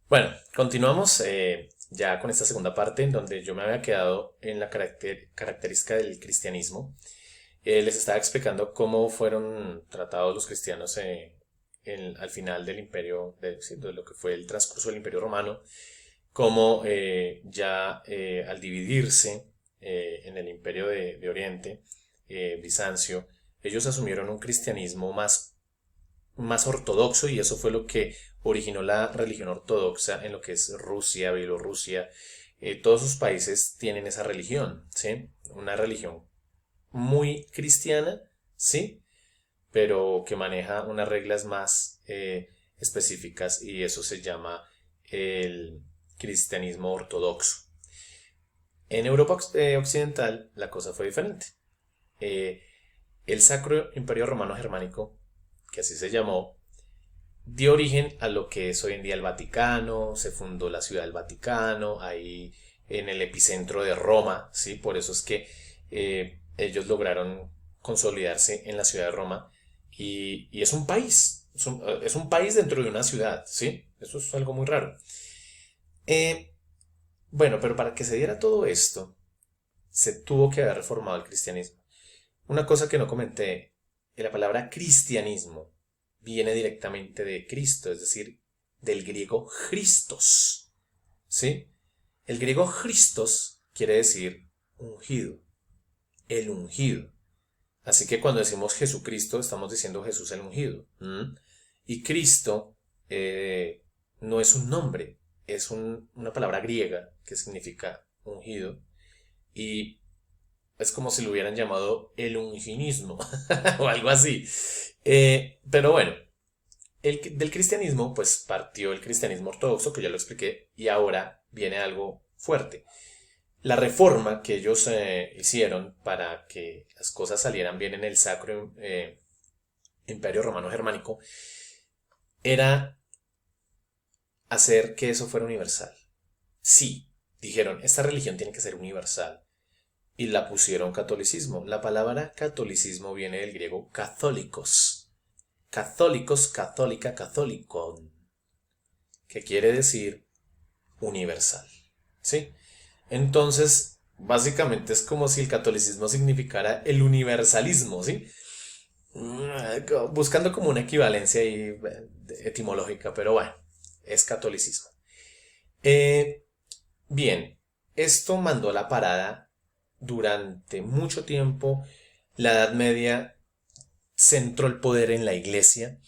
Bueno, continuamos ya con esta segunda parte en donde yo me había quedado en la característica del cristianismo. Les estaba explicando cómo fueron tratados los cristianos al final del imperio, sí, de lo que fue el transcurso del imperio romano, cómo ya al dividirse en el imperio de Oriente, Bizancio, ellos asumieron un cristianismo más ortodoxo y eso fue lo que originó la religión ortodoxa en lo que es Rusia, Bielorrusia. Todos esos países tienen esa religión, ¿sí? Una religión muy cristiana, ¿sí? Pero que maneja unas reglas más específicas y eso se llama el cristianismo ortodoxo. En Europa Occidental la cosa fue diferente. Eh, el Sacro Imperio Romano Germánico, que así se llamó, dio origen a lo que es hoy en día el Vaticano, se fundó la ciudad del Vaticano, ahí en el epicentro de Roma, ¿sí? Por eso es que ellos lograron consolidarse en la ciudad de Roma y es un país, es un país dentro de una ciudad, ¿sí? Eso es algo muy raro. Eh, bueno, pero para que se diera todo esto, se tuvo que haber reformado el cristianismo. Una cosa que no comenté, la palabra cristianismo viene directamente de Cristo, es decir, del griego Christos, ¿sí? El griego Christos quiere decir ungido, el ungido. Así que cuando decimos Jesucristo, estamos diciendo Jesús el ungido. ¿M? Y Cristo no es un nombre, es una palabra griega que significa ungido. Y es como si lo hubieran llamado el unginismo o algo así. Pero bueno, del cristianismo, pues partió el cristianismo ortodoxo, que ya lo expliqué, y ahora viene algo fuerte. La reforma que ellos hicieron para que las cosas salieran bien en el Sacro Imperio Romano Germánico era hacer que eso fuera universal. Sí, dijeron, esta religión tiene que ser universal y la pusieron catolicismo. La palabra catolicismo viene del griego católicos. Católicos, católica, católico, que quiere decir universal. ¿Sí? Entonces, básicamente es como si el catolicismo significara el universalismo, ¿sí? Buscando como una equivalencia ahí, etimológica, pero bueno, es catolicismo. Eh, Bien, esto mandó a la parada durante mucho tiempo. La Edad Media centró el poder en la iglesia.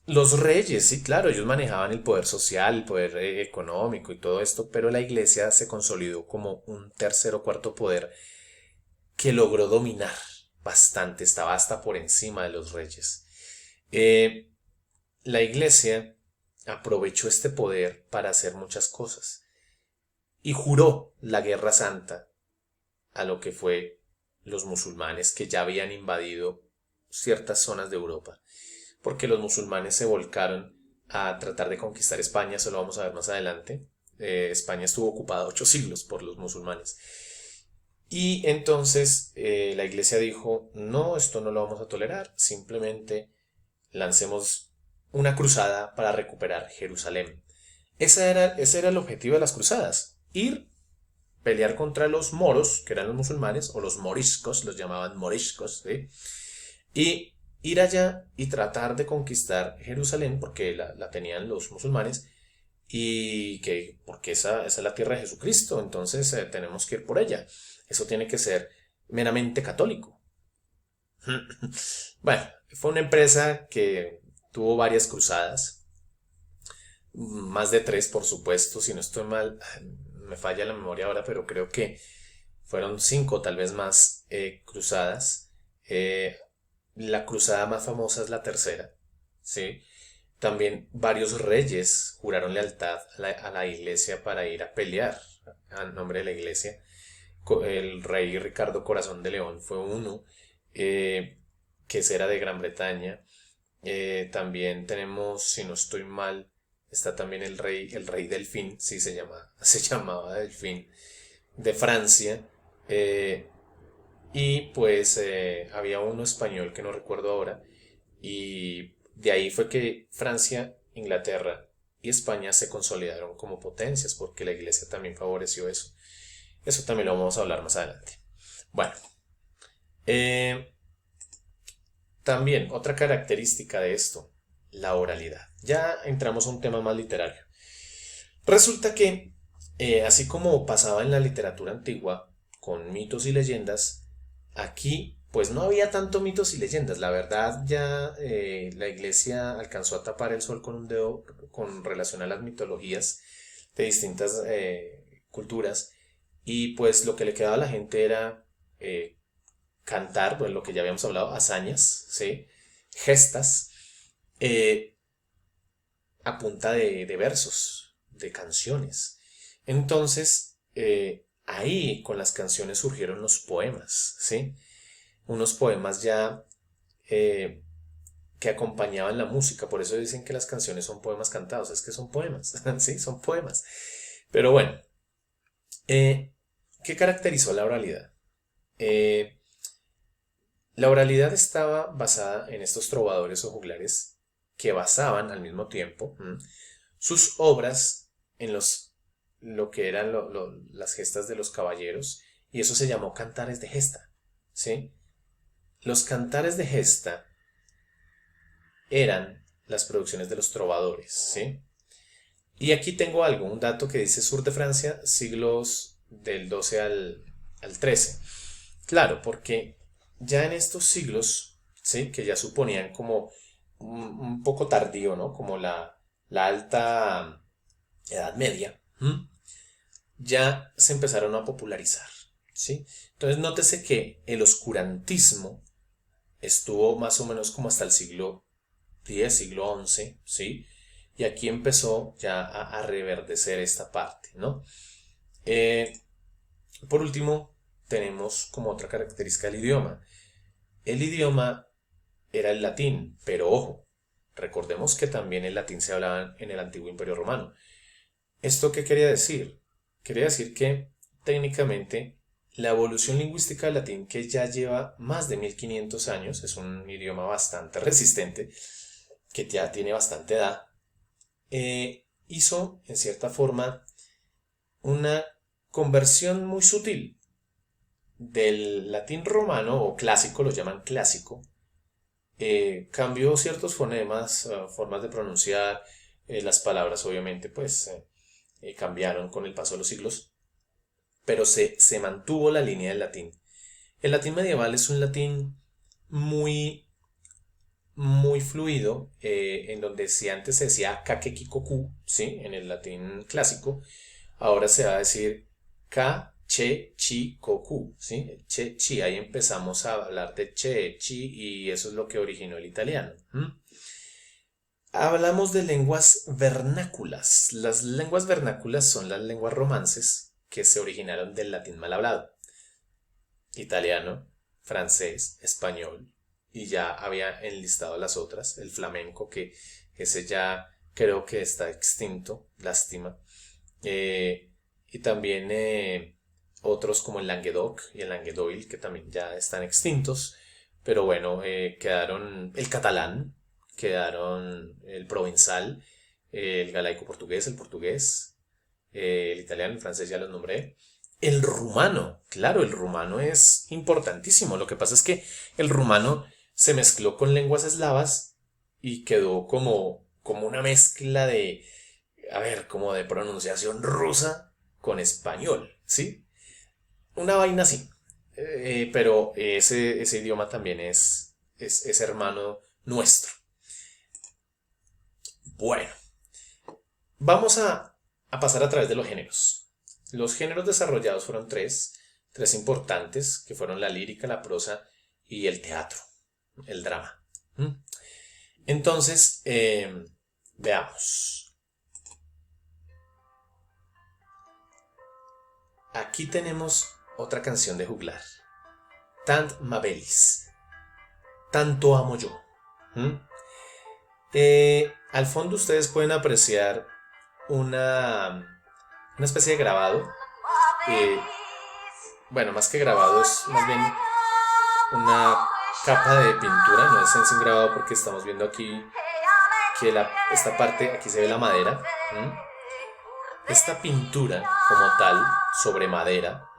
Los reyes, sí, claro, ellos manejaban el poder social, el poder económico y todo esto, pero la iglesia se consolidó como un tercer o cuarto poder que logró dominar bastante, estaba hasta por encima de los reyes. Eh, la iglesia aprovechó este poder para hacer muchas cosas y juró la guerra santa a lo que fue los musulmanes que ya habían invadido ciertas zonas de Europa, porque los musulmanes se volcaron a tratar de conquistar España, eso lo vamos a ver más adelante. España estuvo ocupada 8 siglos por los musulmanes. Y entonces la iglesia dijo, no, esto no lo vamos a tolerar, simplemente lancemos una cruzada para recuperar Jerusalén. Ese era el objetivo de las cruzadas, ir, pelear contra los moros, que eran los musulmanes, o los moriscos, los llamaban moriscos, ¿sí? Y ir allá y tratar de conquistar Jerusalén, porque la tenían los musulmanes, y que porque esa es la tierra de Jesucristo, entonces tenemos que ir por ella. Eso tiene que ser meramente católico. Bueno, fue una empresa que tuvo varias cruzadas, más de tres por supuesto, si no estoy mal, me falla la memoria ahora, pero creo que fueron cinco tal vez más cruzadas. Eh, la cruzada más famosa es la tercera, ¿sí? También varios reyes juraron lealtad a la iglesia para ir a pelear a nombre de la iglesia. El rey Ricardo Corazón de León fue uno, eh, que era de Gran Bretaña. También tenemos, si no estoy mal, está también el rey Delfín, sí se llamaba Delfín, de Francia. Eh, y pues había uno español que no recuerdo ahora. Y de ahí fue que Francia, Inglaterra y España se consolidaron como potencias porque la iglesia también favoreció eso. Eso también lo vamos a hablar más adelante. Bueno, eh, también otra característica de esto, la oralidad. Ya entramos a un tema más literario. Resulta que, así como pasaba en la literatura antigua, con mitos y leyendas, aquí pues no había tanto mitos y leyendas. La verdad ya la iglesia alcanzó a tapar el sol con un dedo con relación a las mitologías de distintas culturas y pues lo que le quedaba a la gente era cantar, pues lo que ya habíamos hablado, hazañas, ¿sí? Gestas, eh, a punta de versos, de canciones. Entonces, ahí con las canciones surgieron los poemas, ¿sí? Unos poemas ya eh, que acompañaban la música, por eso dicen que las canciones son poemas cantados, es que son poemas, ¿sí? Son poemas. Pero bueno, eh, ¿qué caracterizó la oralidad? Eh, la oralidad estaba basada en estos trovadores o juglares que basaban al mismo tiempo sus obras en lo que eran las gestas de los caballeros y eso se llamó cantares de gesta, ¿sí? Los cantares de gesta eran las producciones de los trovadores, ¿sí? Y aquí tengo algo, un dato que dice sur de Francia, siglos del 12 al 13. Claro, porque ya en estos siglos, ¿sí? Que ya suponían como un poco tardío, ¿no? Como la alta Edad Media, ya se empezaron a popularizar, ¿sí? Entonces nótese que el oscurantismo estuvo más o menos como hasta el siglo X, siglo XI, ¿sí? Y aquí empezó ya a reverdecer esta parte, ¿no? Eh, por último, tenemos como otra característica el idioma. El idioma era el latín, pero ojo, recordemos que también el latín se hablaba en el antiguo Imperio Romano. ¿Esto qué quería decir? Quería decir que técnicamente la evolución lingüística del latín, que ya lleva más de 1500 años, es un idioma bastante resistente, que ya tiene bastante edad, hizo en cierta forma una conversión muy sutil del latín romano o clásico, lo llaman clásico, cambió ciertos fonemas, formas de pronunciar, las palabras obviamente pues cambiaron con el paso de los siglos, pero se mantuvo la línea del latín. El latín medieval es un latín muy, muy fluido, en donde si antes se decía kakekikoku, ¿sí? En el latín clásico, ahora se va a decir ka, che, chi, koku, ¿sí? Che, chi, ahí empezamos a hablar de che, chi, y eso es lo que originó el italiano. Hablamos de lenguas vernáculas. Las lenguas vernáculas son las lenguas romances que se originaron del latín mal hablado. Italiano, francés, español, y ya había enlistado las otras, el flamenco, que ese ya creo que está extinto, lástima. Y también otros como el Languedoc y el Languedoil, que también ya están extintos. Pero bueno, quedaron el catalán, quedaron el provenzal, el galaico portugués, el portugués, el italiano, el francés ya los nombré. El rumano, claro, el rumano es importantísimo. Lo que pasa es que el rumano se mezcló con lenguas eslavas y quedó como una mezcla de, a ver, como de pronunciación rusa con español, ¿sí? Una vaina así. Pero ese idioma también es hermano nuestro. Bueno, vamos a pasar a través de los géneros. Los géneros desarrollados fueron tres importantes, que fueron la lírica, la prosa y el teatro, el drama. Entonces, veamos. Aquí tenemos otra canción de juglar. Tant m'abelis. Tanto amo yo. Al fondo ustedes pueden apreciar una especie de grabado. Bueno, más que grabado es más bien una capa de pintura, no es en sí un grabado porque estamos viendo aquí que esta parte, aquí se ve la madera. Esta pintura como tal, sobre madera,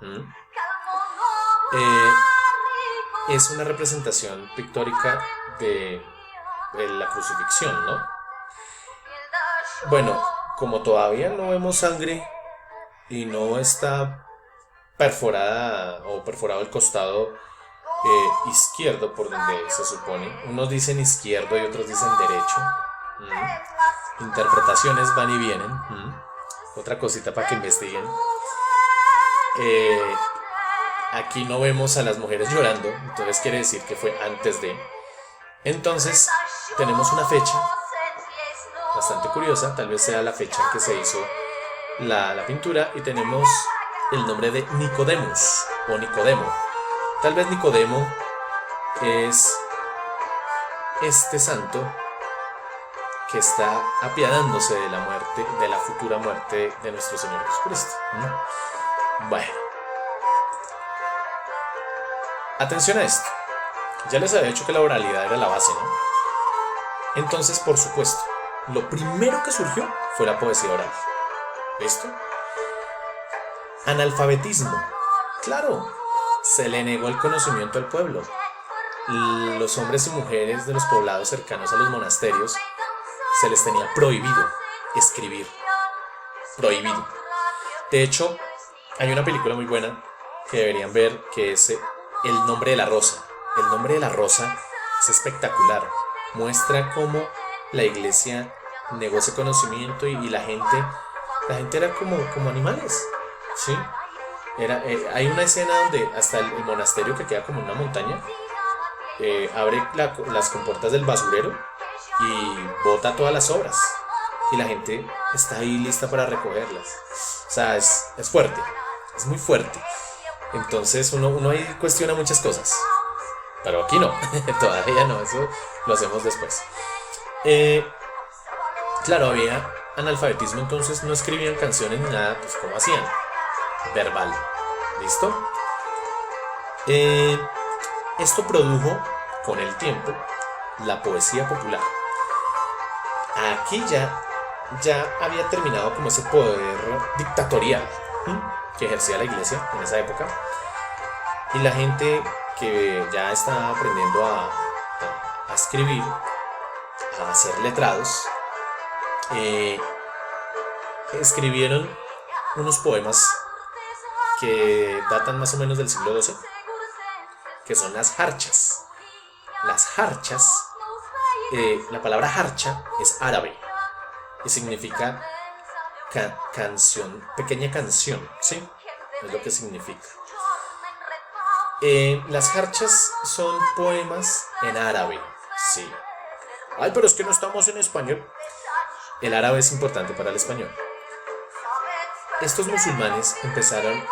es una representación pictórica de la crucifixión, ¿no? Bueno, como todavía no vemos sangre y no está perforada o perforado el costado izquierdo por donde se supone, unos dicen izquierdo y otros dicen derecho. Interpretaciones van y vienen. Otra cosita para que investiguen. Aquí no vemos a las mujeres llorando, entonces quiere decir que fue antes de. Entonces tenemos una fecha bastante curiosa, tal vez sea la fecha en que se hizo la pintura, y tenemos el nombre de Nicodemus o Nicodemo. Tal vez Nicodemo es este santo que está apiadándose de la muerte, de la futura muerte de nuestro Señor Jesucristo. Bueno, atención a esto. Ya les había dicho que la oralidad era la base, ¿no? Entonces, por supuesto, lo primero que surgió fue la poesía oral. ¿Listo? Analfabetismo. Claro, se le negó el conocimiento al pueblo. Los hombres y mujeres de los poblados cercanos a los monasterios se les tenía prohibido escribir. Prohibido. De hecho, hay una película muy buena que deberían ver, que es El nombre de la rosa. El nombre de la rosa es espectacular. Muestra cómo la iglesia negó ese conocimiento y la gente era como animales, ¿sí? Hay una escena donde hasta el monasterio, que queda como en una montaña, abre las compuertas del basurero y bota todas las obras, y la gente está ahí lista para recogerlas. O sea, es fuerte, es muy fuerte. Entonces uno ahí cuestiona muchas cosas, pero aquí no. Todavía no, eso lo hacemos después. Claro, había analfabetismo, entonces no escribían canciones ni nada, pues ¿cómo hacían? Verbal. ¿Listo? Esto produjo con el tiempo la poesía popular. Aquí ya había terminado como ese poder dictatorial que ejercía la iglesia en esa época, y la gente que ya estaba aprendiendo a escribir, a ser letrados, escribieron unos poemas que datan más o menos del siglo XII, que son las jarchas. Las jarchas, la palabra jarcha es árabe y significa canción, pequeña canción, ¿sí? Es lo que significa. Las jarchas son poemas en árabe, sí. Ay, pero es que no estamos en español. El árabe es importante para el español. Estos musulmanes empezaron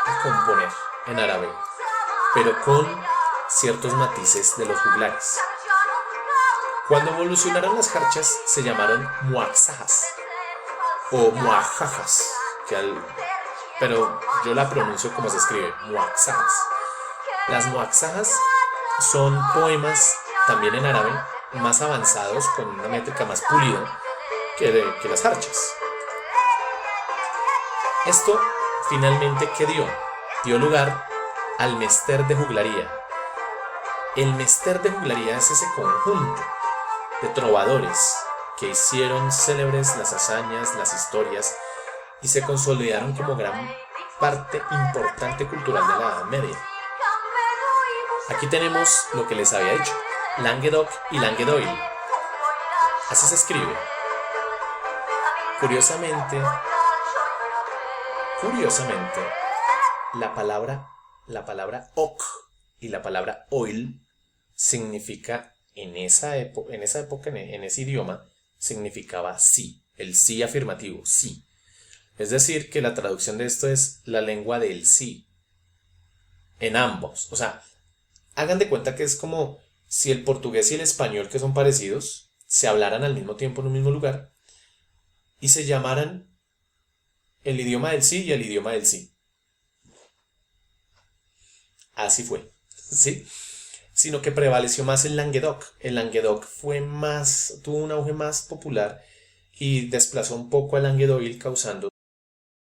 a componer en árabe, pero con ciertos matices de los juglares. Cuando evolucionaron las jarchas, se llamaron muaxajas o muajajas, pero yo la pronuncio como se escribe, muaxajas. Las muaxajas son poemas también en árabe, más avanzados, con una métrica más pulida que las jarchas. Esto finalmente, ¿qué dio? Dio lugar al mester de juglaría. El mester de juglaría es ese conjunto de trovadores que hicieron célebres las hazañas, las historias, y se consolidaron como gran parte importante cultural de la Edad Media. Aquí tenemos lo que les había dicho, Languedoc y Languedoil. Así se escribe. Curiosamente, la palabra oc y la palabra oil significa, en esa época, en ese idioma, significaba sí, el sí afirmativo, sí. Es decir, que la traducción de esto es la lengua del sí, en ambos. O sea, hagan de cuenta que es como si el portugués y el español, que son parecidos, se hablaran al mismo tiempo en un mismo lugar y se llamaran el idioma del sí y el idioma del sí. Así fue, ¿sí? sino que prevaleció más el Languedoc. El Languedoc tuvo un auge más popular y desplazó un poco al Languedoil, causando